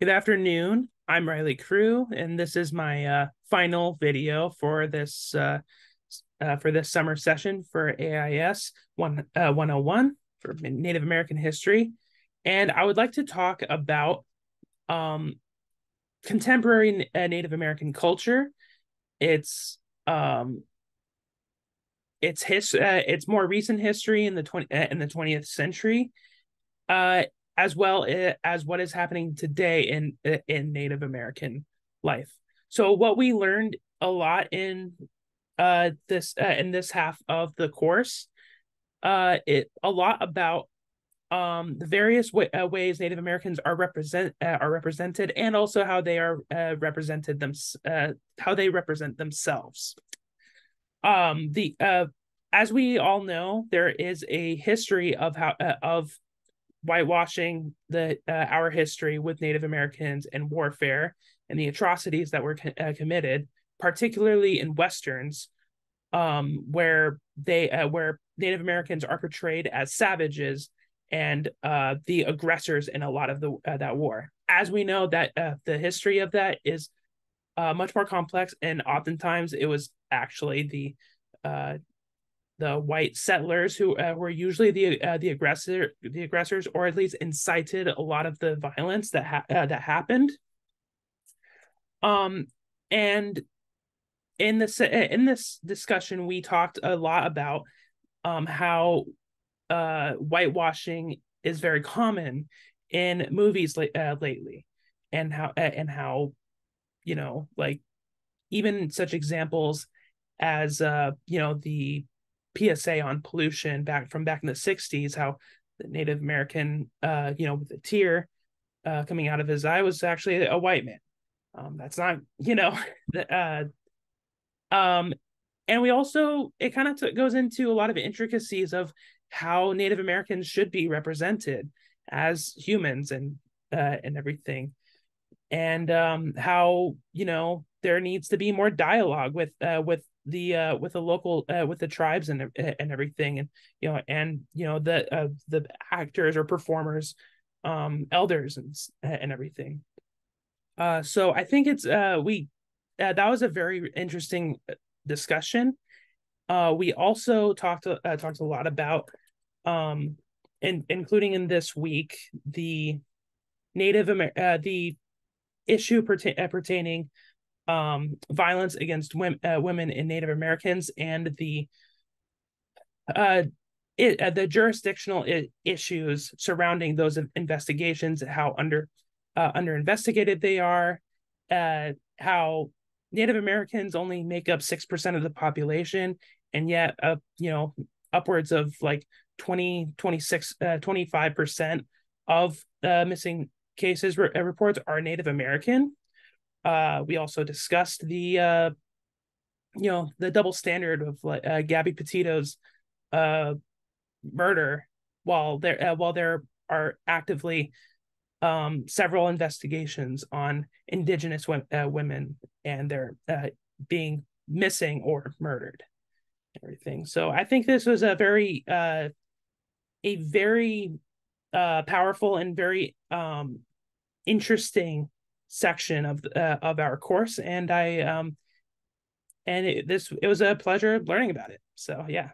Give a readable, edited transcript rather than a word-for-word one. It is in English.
Good afternoon. I'm Riley Crew, and this is my final video for this summer session for AIS 101 for Native American history. And I would like to talk about um, contemporary Native American culture. It's um, its more recent history in the 20th century, uh, as well as what is happening today in Native American life. So what we learned a lot in this half of the course, it a lot about the various ways Native Americans are represented, and also how they are represented them how they represent themselves. The As we all know, there is a history of how of whitewashing the our history with Native Americans and warfare and the atrocities that were committed, particularly in westerns, where Native Americans are portrayed as savages and the aggressors in a lot of the that war. As we know, that the history of that is much more complex, and oftentimes it was actually uh, the white settlers who were usually the aggressors, or at least incited a lot of the violence that happened. Um, and in this discussion, we talked a lot about how whitewashing is very common in movies lately, and how like even such examples as the PSA on pollution back in the 60s, how the Native American with a tear coming out of his eye was actually a white man. That's not uh um and we also it kind of goes into a lot of intricacies of how Native Americans should be represented as humans and everything, and how there needs to be more dialogue with the local with the tribes and everything, and the actors or performers, elders and everything. So I think it's we that was a very interesting discussion. We also talked a lot about including in this week the issue pertaining violence against women and Native Americans, and uh, the jurisdictional issues surrounding those investigations, how under investigated they are, how Native Americans only make up 6% of the population, and yet upwards of like 25% of missing cases reports are Native American. We also discussed the double standard of like Gabby Petito's uh, murder, while there are actively several investigations on Indigenous women and their being missing or murdered. Everything. So I think this was a very powerful and very interesting section of our course, and it was a pleasure learning about it. So yeah.